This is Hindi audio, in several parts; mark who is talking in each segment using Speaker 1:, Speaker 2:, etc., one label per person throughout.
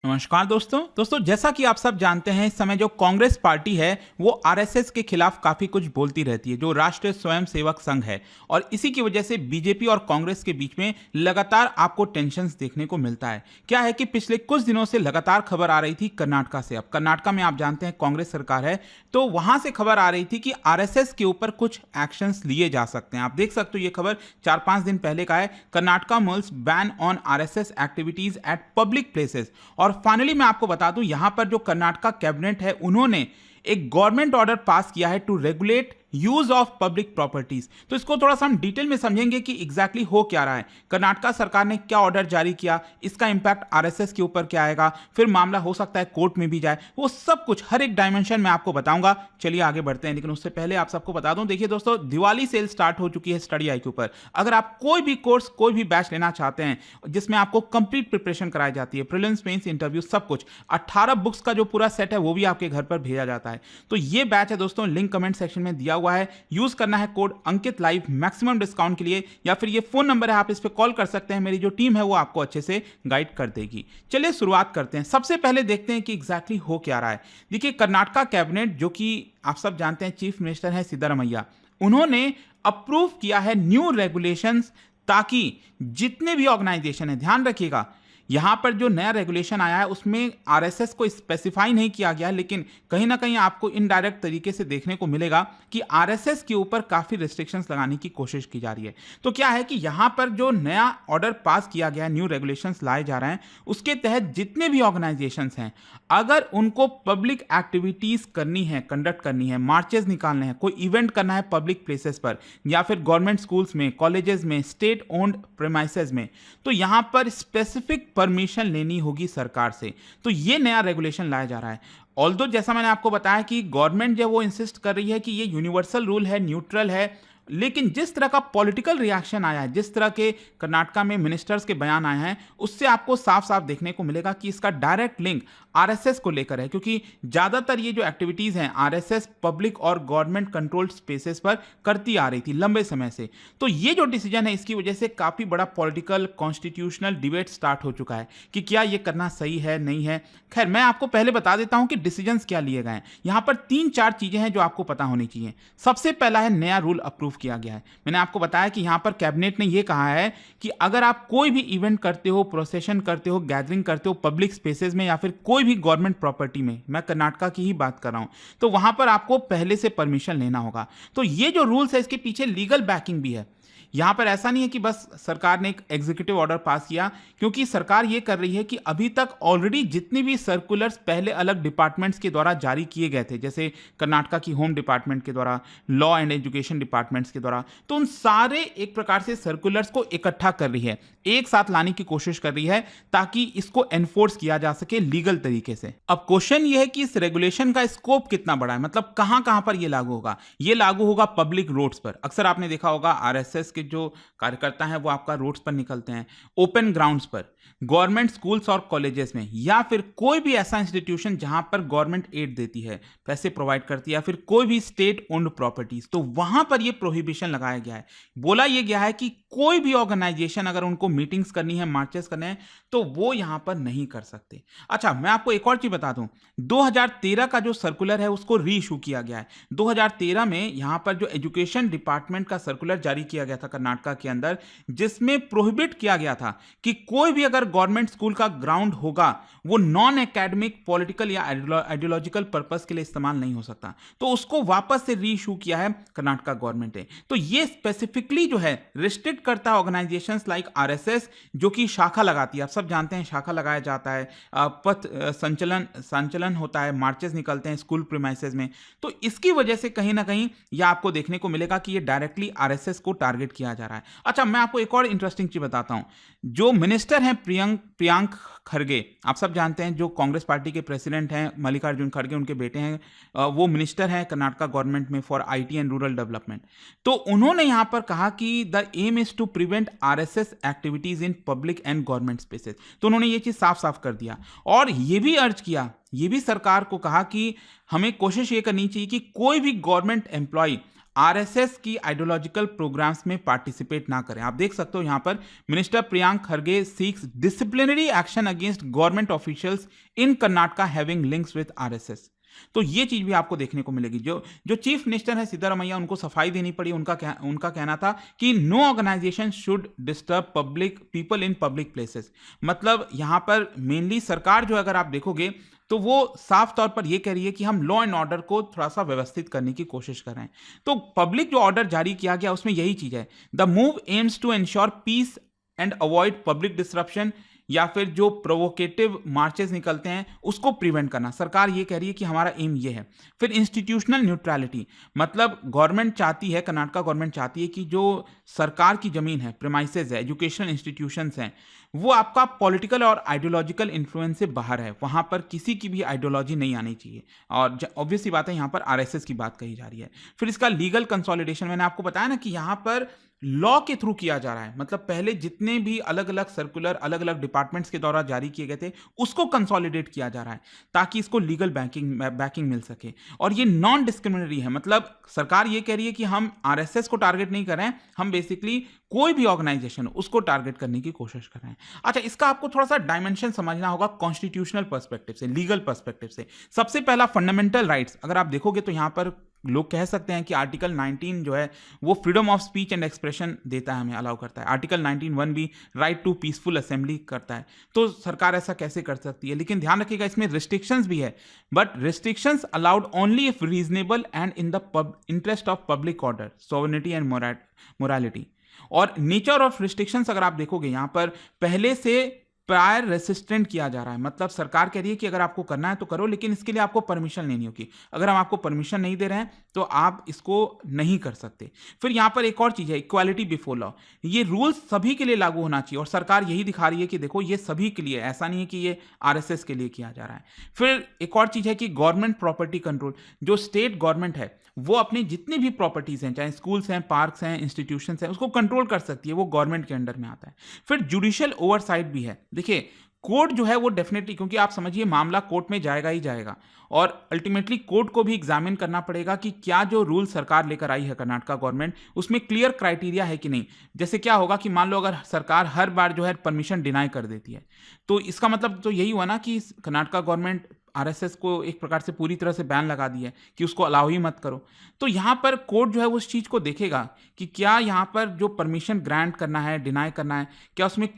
Speaker 1: नमस्कार दोस्तों जैसा कि आप सब जानते हैं इस समय जो कांग्रेस पार्टी है वो आरएसएस के खिलाफ काफी कुछ बोलती रहती है, जो राष्ट्रीय स्वयंसेवक संघ है। और इसी की वजह से बीजेपी और कांग्रेस के बीच में लगातार आपको टेंशन्स देखने को मिलता है। क्या है कि पिछले कुछ दिनों से लगातार खबर आ रही थी कर्नाटका से। अब कर्नाटका में आप जानते हैं कांग्रेस सरकार है, तो वहां से खबर आ रही थी कि आरएसएस के ऊपर कुछ एक्शंस लिए जा सकते हैं। आप देख सकते हो ये खबर 4-5 दिन पहले का है। Karnataka mulls ban on RSS activities eight public places. और फाइनली मैं आपको बता दूं, यहां पर जो कर्नाटका कैबिनेट है उन्होंने एक गवर्नमेंट ऑर्डर पास किया है to regulate use of public properties. तो इसको थोड़ा सा हम डिटेल में समझेंगे कि एग्जैक्टली हो क्या रहा है, कर्नाटका सरकार ने क्या ऑर्डर जारी किया, इसका इंपैक्ट आरएसएस के ऊपर क्या आएगा, फिर मामला हो सकता है कोर्ट में भी जाए। वो सब कुछ हर एक डायमेंशन में आपको बताऊंगा। चलिए आगे बढ़ते हैं, लेकिन उससे पहले आप सबको बता दूं, देखिए दोस्तों, दिवाली सेल स्टार्ट हो चुकी है स्टडी आई के ऊपर। अगर आप कोई भी कोर्स, कोई भी बैच लेना चाहते हैं जिसमें आपको कंप्लीट प्रिपरेशन कराई जाती है, प्रीलिम्स, मेंस, इंटरव्यू, सब कुछ, 18 बुक्स का जो पूरा सेट है वो भी आपके घर पर भेजा जाता है। तो ये बैच है दोस्तों, लिंक कमेंट सेक्शन में दिया हुआ है। यूज करना है कोड अंकित लाइव मैक्सिमम डिस्काउंट के लिए, या फिर ये फोन नंबर है, आप इस पे कॉल कर सकते हैं। मेरी जो टीम है वो आपको अच्छे से गाइड कर देगी। चलिए शुरुआत करते हैं। सबसे पहले देखते हैं कि एग्जैक्टली हो क्या रहा है। देखिए, कर्नाटका कैबिनेट, जो कि आप सब जानते हैं चीफ मिनिस्टर है सिद्धारमैया, उन्होंने अप्रूव किया है न्यू रेगुलेशंस, ताकि जितने भी ऑर्गेनाइजेशन है, ध्यान रखिएगा यहां पर जो नया रेगुलेशन आया है उसमें आरएसएस को स्पेसिफाई नहीं किया गया है, लेकिन कहीं ना कहीं आपको इनडायरेक्ट तरीके से देखने को मिलेगा कि आरएसएस के ऊपर काफी रिस्ट्रिक्शंस लगाने की कोशिश की जा रही है। तो क्या है कि यहां पर जो नया ऑर्डर पास किया गया है, न्यू रेगुलेशंस लाए जा रहे हैं, उसके तहत जितने भी ऑर्गेनाइजेशंस हैं, अगर उनको पब्लिक एक्टिविटीज करनी है, कंडक्ट करनी है, मार्चेस निकालने हैं, कोई इवेंट करना है पब्लिक प्लेसेस पर, या फिर गवर्नमेंट स्कूल्स में, कॉलेजेस में, स्टेट ओन्ड प्रेमाइसेस में, तो यहां पर स्पेसिफिक परमिशन लेनी होगी सरकार से। तो ये नया रेगुलेशन लाया जा रहा है। ऑल्दो जैसा मैंने आपको बताया कि गवर्नमेंट जो वो इंसिस्ट कर रही है कि ये यूनिवर्सल रूल है, न्यूट्रल है, लेकिन जिस तरह का पॉलिटिकल रिएक्शन आया है, जिस तरह के कर्नाटका में मिनिस्टर्स के बयान आए हैं, उससे आपको साफ साफ देखने को मिलेगा कि इसका डायरेक्ट लिंक आरएसएस को लेकर है, क्योंकि ज्यादातर ये जो एक्टिविटीज हैं आरएसएस पब्लिक और गवर्नमेंट कंट्रोल्ड स्पेसेस पर करती आ रही थी लंबे समय से। तो ये जो डिसीजन है, इसकी वजह से काफी बड़ा पॉलिटिकल कॉन्स्टिट्यूशनल डिबेट स्टार्ट हो चुका है कि क्या ये करना सही है, नहीं है। खैर, मैं आपको पहले बता देता हूं कि डिसीजन क्या लिए गए हैं। यहां पर 3-4 चीजें हैं जो आपको पता होनी चाहिए। सबसे पहला है, नया रूल अप्रूव किया गया है। मैंने आपको बताया कि यहां पर कैबिनेट ने यह कहा है कि अगर आप कोई भी इवेंट करते हो, प्रोसेशन करते हो, गैदरिंग करते हो पब्लिक स्पेसेस में, या फिर कोई भी गवर्नमेंट प्रॉपर्टी में, मैं कर्नाटका की ही बात कर रहा हूं, तो वहां पर आपको पहले से परमिशन लेना होगा। तो ये जो रूल्स है, इसके पीछे लीगल बैकिंग भी है। यहां पर ऐसा नहीं है कि बस सरकार ने एक एग्जीक्यूटिव ऑर्डर पास किया, क्योंकि सरकार यह कर रही है कि अभी तक ऑलरेडी जितने भी सर्कुलर्स पहले अलग डिपार्टमेंट्स के द्वारा जारी किए गए थे, जैसे कर्नाटका की होम डिपार्टमेंट के द्वारा, लॉ एंड एजुकेशन डिपार्टमेंट्स के द्वारा, तो उन सारे एक प्रकार से सर्कुलर्स को इकट्ठा कर रही है, एक साथ लाने की कोशिश कर रही है, ताकि इसको एनफोर्स किया जा सके लीगल तरीके से। अब क्वेश्चन यह है कि इस रेगुलेशन का स्कोप कितना बड़ा है, मतलब कहां कहां पर यह लागू होगा। यह लागू होगा पब्लिक रोड्स पर। अक्सर आपने देखा होगा आरएसएस के जो कार्यकर्ता हैं वो आपका रोड्स पर निकलते हैं, ओपन ग्राउंड्स पर, गवर्नमेंट स्कूल्स और कॉलेजेस में, या फिर कोई भी ऐसा इंस्टीट्यूशन जहां पर गवर्नमेंट एड देती है, पैसे प्रोवाइड करती है, या फिर कोई भी स्टेट ओन्ड प्रॉपर्टीज, तो वहां पर यह प्रोहिबिशन लगाया गया है। बोला यह गया है कि कोई भी ऑर्गेनाइजेशन अगर उनको मीटिंग्स करनी है, मार्चेस करने हैं, तो वो यहां पर नहीं कर सकते। अच्छा, मैं आपको एक और चीज बता दूं, 2013 का जो सर्कुलर है उसको री इशू किया गया है। 2013 में यहां पर जो एजुकेशन डिपार्टमेंट का सर्कुलर जारी किया गया था कर्नाटका के अंदर, जिसमें प्रोहिबिट किया गया था कि कोई भी अगर गवर्नमेंट स्कूल का ग्राउंड होगा, वो नॉन एकेडमिक, पॉलिटिकल या आइडियोलॉजिकल पर्पस के लिए इस्तेमाल नहीं हो सकता। तो उसको वापस से री इशू किया है कर्नाटका गवर्नमेंट ने। तो ये स्पेसिफिकली जो है रिस्ट्रिक्ट करता है ऑर्गेनाइजेशंस लाइक आरएसएस, जो कि शाखा लगाती है। आप सब जानते हैं शाखा लगाया जाता है, पथ संचलन होता है, मार्चेस निकलते हैं स्कूल प्रीमाइसेस में। तो इसकी वजह से कहीं ना कहीं यह आपको देखने को मिलेगा कि यह डायरेक्टली आरएसएस को टारगेट किया जा रहा है। अच्छा, मैं आपको एक और इंटरेस्टिंग चीज बताता हूं। जो मिनिस्टर हैं प्रियंक खरगे, आप सब जानते हैं, जो कांग्रेस पार्टी के प्रेसिडेंट हैं, मल्लिकार्जुन खड़गे उनके बेटे हैं, वो मिनिस्टर हैं कर्नाटका गवर्नमेंट में for IT and rural development. तो उन्होंने यहां पर कहा कि the aim is to prevent RSS activities in public and government spaces. तो उन्होंने ये चीज साफ साफ कर दिया, और ये भी अर्ज किया, ये भी सरकार को कहा कि हमें कोशिश ये करनी चाहिए कि कोई भी गवर्नमेंट एम्प्लॉय आरएसएस की आइडियोलॉजिकल प्रोग्राम्स में पार्टिसिपेट ना करें। आप देख सकते हो यहां पर minister Priyank Kharge seeks disciplinary action against government officials in Karnataka having links with RSS. तो ये चीज भी आपको देखने को मिलेगी। जो जो चीफ मिनिस्टर है सिद्धारमैया, उनको सफाई देनी पड़ी। उनका कहना था कि no organisation should disturb public people in public places. मतलब यहां पर मेनली सरकार जो अगर आप देखोगे तो वो साफ तौर पर ये कह रही है कि हम लॉ एंड ऑर्डर को थोड़ा सा व्यवस्थित करने की कोशिश कर रहे हैं। तो पब्लिक जो ऑर्डर जारी किया गया उसमें यही चीज है, the move aims to ensure peace and avoid public disruption, या फिर जो प्रोवोकेटिव मार्चेस निकलते हैं उसको प्रिवेंट करना। सरकार ये कह रही है कि हमारा एम ये है। फिर इंस्टीट्यूशनल न्यूट्रलिटी, मतलब गवर्नमेंट चाहती है, कर्नाटका गवर्नमेंट चाहती है कि जो सरकार की जमीन है, प्रेमाइसेस है, एजुकेशनल इंस्टीट्यूशंस हैं, वो आपका पॉलिटिकल और आइडियोलॉजिकल इन्फ्लुएंस से बाहर है। वहां पर किसी की भी आइडियोलॉजी नहीं आनी चाहिए। और ऑब्वियसली बात है, यहां पर आरएसएस की बात कही जा रही है। फिर इसका लीगल कंसोलिडेशन, मैंने आपको बताया ना कि यहां पर लॉ के थ्रू किया जा रहा है। मतलब पहले जितने भी अलग अलग सर्कुलर अलग अलग डिपार्टमेंट्स के द्वारा जारी किए गए थे उसको कंसोलिडेट किया जा रहा है ताकि इसको लीगल बैकिंग मिल सके। और ये नॉन डिस्क्रिमिनरी है। मतलब सरकार ये कह रही है कि हम आरएसएस को टारगेट नहीं कर रहे हैं, हम बेसिकली कोई भी ऑर्गेनाइजेशन उसको टारगेट करने की कोशिश कर रहे हैं। अच्छा, इसका आपको थोड़ा सा डायमेंशन समझना होगा कॉन्स्टिट्यूशनल पर्सपेक्टिव से, लीगल पर्सपेक्टिव से। सबसे पहला फंडामेंटल राइट्स अगर आप देखोगे तो यहां पर लोग कह सकते हैं कि आर्टिकल 19 जो है वो freedom of speech and expression देता है, हमें अलाउ करता है। आर्टिकल 19(1) भी राइट टू पीसफुल असेंबली करता है। तो सरकार ऐसा कैसे कर सकती है? लेकिन ध्यान रखिएगा इसमें रिस्ट्रिक्शंस भी है, but restrictions allowed only if reasonable and in the interest of public order, sovereignty and morality. और नेचर ऑफ रिस्ट्रिक्शंस अगर आप देखोगे यहां पर पहले से प्रायर रेसिस्टेंट किया जा रहा है। मतलब सरकार कह रही है कि अगर आपको करना है तो करो, लेकिन इसके लिए आपको परमिशन लेनी होगी। अगर हम आपको परमिशन नहीं दे रहे हैं तो आप इसको नहीं कर सकते। फिर यहां पर एक और चीज है, इक्वालिटी बिफोर लॉ। ये रूल्स सभी के लिए लागू होना चाहिए और सरकार यही दिखा रही है कि देखो ये सभी के लिए, ऐसा नहीं है कि ये आरएसएस के लिए किया जा रहा है। फिर एक और चीज है कि गवर्नमेंट प्रॉपर्टी कंट्रोल। जो स्टेट गवर्नमेंट है वो अपनी जितनी भी प्रॉपर्टीज हैं, चाहे स्कूल्स हैं, पार्क्स हैं, इंस्टीट्यूशंस हैं, उसको कंट्रोल कर सकती है। वो गवर्नमेंट के अंडर में आता है। फिर जुडिशियल ओवरसाइट भी है। देखिए कोर्ट जो है वो डेफिनेटली, क्योंकि आप समझिए मामला कोर्ट में जाएगा ही जाएगा और अल्टीमेटली कोर्ट को भी एग्जामिन करना पड़ेगा कि क्या जो रूल सरकार लेकर आई है कर्नाटका गवर्नमेंट, उसमें क्लियर क्राइटेरिया है कि नहीं। जैसे क्या होगा कि मान लो अगर सरकार हर बार जो है परमिशन डिनाई कर देती है तो इसका मतलब तो यही हुआ ना कि कर्नाटका गवर्नमेंट आरएसएस को एक प्रकार से पूरी तरह से बैन लगा दिया है कि उसको अलाउ ही मत करो। तो यहां पर कोर्ट जो है उस चीज को देखेगा कि क्या यहां पर जो परमिशन ग्रांट करना है, डिनाई करना है, क्या उसमें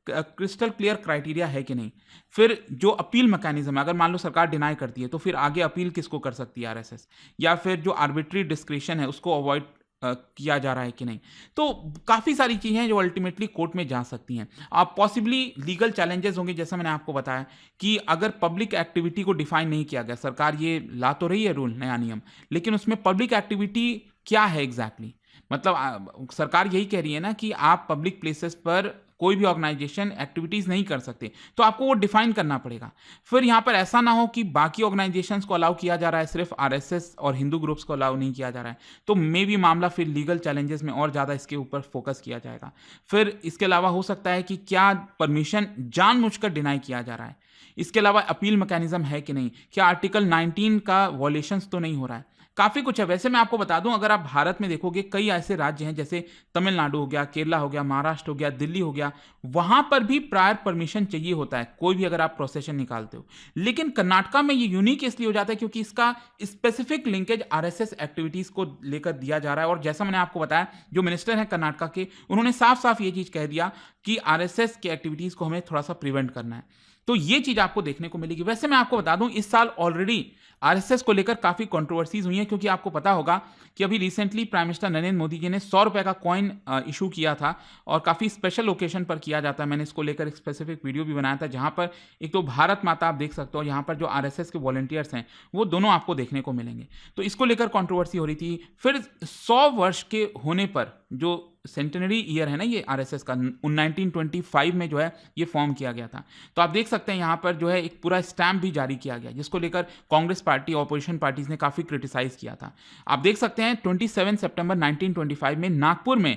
Speaker 1: क्रिस्टल क्लियर क्राइटेरिया है कि नहीं। फिर जो अपील मैकेनिज्म है, अगर मान लो सरकार डिनाई करती है तो फिर आगे अपील किसको कर सकती है आरएसएस, या फिर जो आर्बिट्री डिस्क्रिशन है उसको अवॉइड किया जा रहा है कि नहीं। तो काफी सारी चीजें हैं जो अल्टीमेटली कोर्ट में जा सकती हैं। आप पॉसिबली लीगल चैलेंजेस होंगे, जैसा मैंने आपको बताया कि अगर पब्लिक एक्टिविटी को डिफाइन नहीं किया गया, सरकार ये ला तो रही है रूल, नया नियम, लेकिन उसमें पब्लिक एक्टिविटी क्या है एग्जैक्टली। मतलब सरकार यही कह रही है ना कि आप पब्लिक प्लेसेस पर कोई भी ऑर्गेनाइजेशन एक्टिविटीज नहीं कर सकते, तो आपको वो डिफाइन करना पड़ेगा। फिर यहां पर ऐसा ना हो कि बाकी ऑर्गेनाइजेशंस को अलाउ किया जा रहा है, सिर्फ आरएसएस और हिंदू ग्रुप्स को अलाउ नहीं किया जा रहा है, तो मे भी मामला फिर लीगल चैलेंजेस में और ज्यादा इसके ऊपर फोकस किया जाएगा। फिर इसके अलावा हो सकता है कि क्या परमिशन जानबूझकर डिनाई किया जा रहा है, इसके अलावा अपील मैकेनिज्म है कि नहीं, क्या आर्टिकल 19 का वॉलेशंस तो नहीं हो रहा है। काफी कुछ है। वैसे मैं आपको बता दूं, अगर आप भारत में देखोगे कई ऐसे राज्य हैं जैसे तमिलनाडु हो गया, केरला हो गया, महाराष्ट्र हो गया, दिल्ली हो गया, वहां पर भी प्रायर परमिशन चाहिए होता है कोई भी अगर आप प्रोसेशन निकालते हो। लेकिन कर्नाटका में ये यूनिक इसलिए हो जाता है क्योंकि इसका स्पेसिफिक लिंकेज आरएसएस एक्टिविटीज को लेकर दिया जा रहा है। और जैसा मैंने आपको बताया, जो मिनिस्टर हैं कर्नाटका के, उन्होंने साफ साफ ये चीज कह दिया कि आरएसएस की एक्टिविटीज को हमें थोड़ा सा प्रिवेंट करना है। तो ये चीज आपको देखने को मिलेगी। वैसे मैं आपको बता दूं, इस साल ऑलरेडी आरएसएस को लेकर काफी कंट्रोवर्सीज हुई हैं, क्योंकि आपको पता होगा कि अभी recently prime minister Narendra Modi ji ने 100 रुपए का कॉइन इशू किया था और काफी स्पेशल ओकेजन पर किया जाता है। मैंने इसको लेकर एक स्पेसिफिक वीडियो भी बनाया था, जहां पर एक तो भारत माता आप देख सकते हो, यहाँ पर जो आरएसएस के वॉलंटियर्स हैं वो दोनों आपको देखने को मिलेंगे। तो इसको लेकर कंट्रोवर्सी हो रही थी। फिर 100 वर्ष के होने पर, जो सेंटेनरी ईयर है ना ये आरएसएस का, 1925 में जो है ये फॉर्म किया गया था, तो आप देख सकते हैं यहाँ पर जो है एक पूरा स्टैम्प भी जारी किया गया, जिसको लेकर कांग्रेस पार्टी, ऑपोजिशन पार्टीज ने काफी क्रिटिसाइज किया था। आप देख सकते हैं 27 सितंबर 1925 में नागपुर में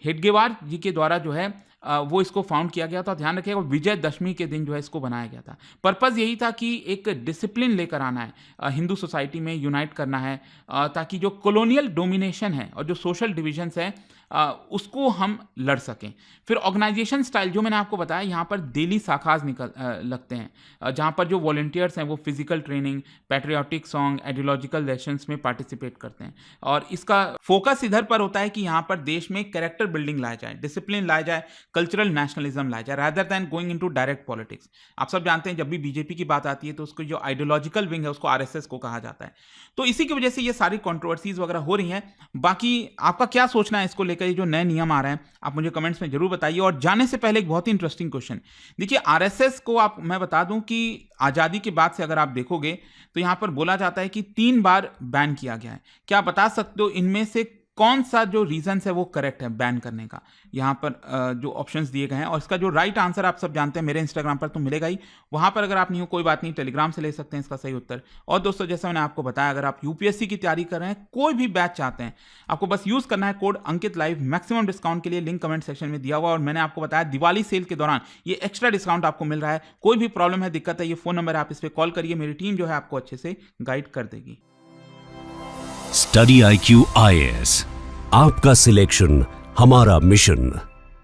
Speaker 1: हेडगेवार जी के द्वारा जो है वो इसको फाउंड किया गया था। ध्यान रखिएगा विजयदशमी के दिन जो है इसको बनाया गया था। पर्पज़ यही था कि एक डिसिप्लिन लेकर आना है, हिंदू सोसाइटी में यूनाइट करना है, ताकि जो कॉलोनियल डोमिनेशन है और जो सोशल डिविजन्स है उसको हम लड़ सकें। फिर ऑर्गेनाइजेशन स्टाइल जो मैंने आपको बताया, यहाँ पर डेली शाखाज लगते हैं, जहाँ पर जो वॉलंटियर्स हैं वो physical training, patriotic song, ideological lessons में पार्टिसिपेट करते हैं। और इसका फोकस इधर पर होता है कि यहाँ पर देश में कैरेक्टर बिल्डिंग लाया जाए, डिसिप्लिन लाया जाए, कल्चरल नेशनलिज्म लाया जाए, rather than going into direct politics. आप सब जानते हैं जब भी बीजेपी की बात आती है तो उसको जो आइडियोलॉजिकल विंग है उसको आरएसएस को कहा जाता है। तो इसी की वजह से ये सारी कंट्रोवर्सीज वगैरह हो रही हैं। बाकी आपका क्या सोचना है इसको लेकर, ये जो नए नियम आ रहे हैं आप मुझे कमेंट्स में जरूर बताइए। और जाने से पहले एक बहुत ही इंटरेस्टिंग क्वेश्चन, देखिए आरएसएस को मैं बता दूं कि आजादी के बाद से अगर आप देखोगे तो यहां पर बोला जाता है कि 3 बार बैन किया गया है। क्या आप बता सकते हो इनमें से कौन सा जो रीजन है वो करेक्ट है बैन करने का? यहाँ पर जो ऑप्शंस दिए गए हैं, और इसका जो राइट आंसर आप सब जानते हैं मेरे इंस्टाग्राम पर तो मिलेगा ही, वहां पर अगर आप नहीं हो कोई बात नहीं, टेलीग्राम से ले सकते हैं इसका सही उत्तर। और दोस्तों जैसा मैंने आपको बताया, अगर आप यूपीएससी की तैयारी कर रहे हैं, कोई भी बैच चाहते हैं, आपको बस यूज करना है कोड अंकित लाइव, मैक्सिमम डिस्काउंट के लिए लिंक कमेंट सेक्शन में दिया हुआ। और मैंने आपको बताया दिवाली सेल के दौरान ये एक्स्ट्रा डिस्काउंट आपको मिल रहा है। कोई भी प्रॉब्लम है, दिक्कत है, ये फोन नंबर है, आप इस पर कॉल करिए, मेरी टीम जो है आपको अच्छे से गाइड कर देगी।
Speaker 2: स्टडी IQ IAS, आपका सिलेक्शन हमारा मिशन।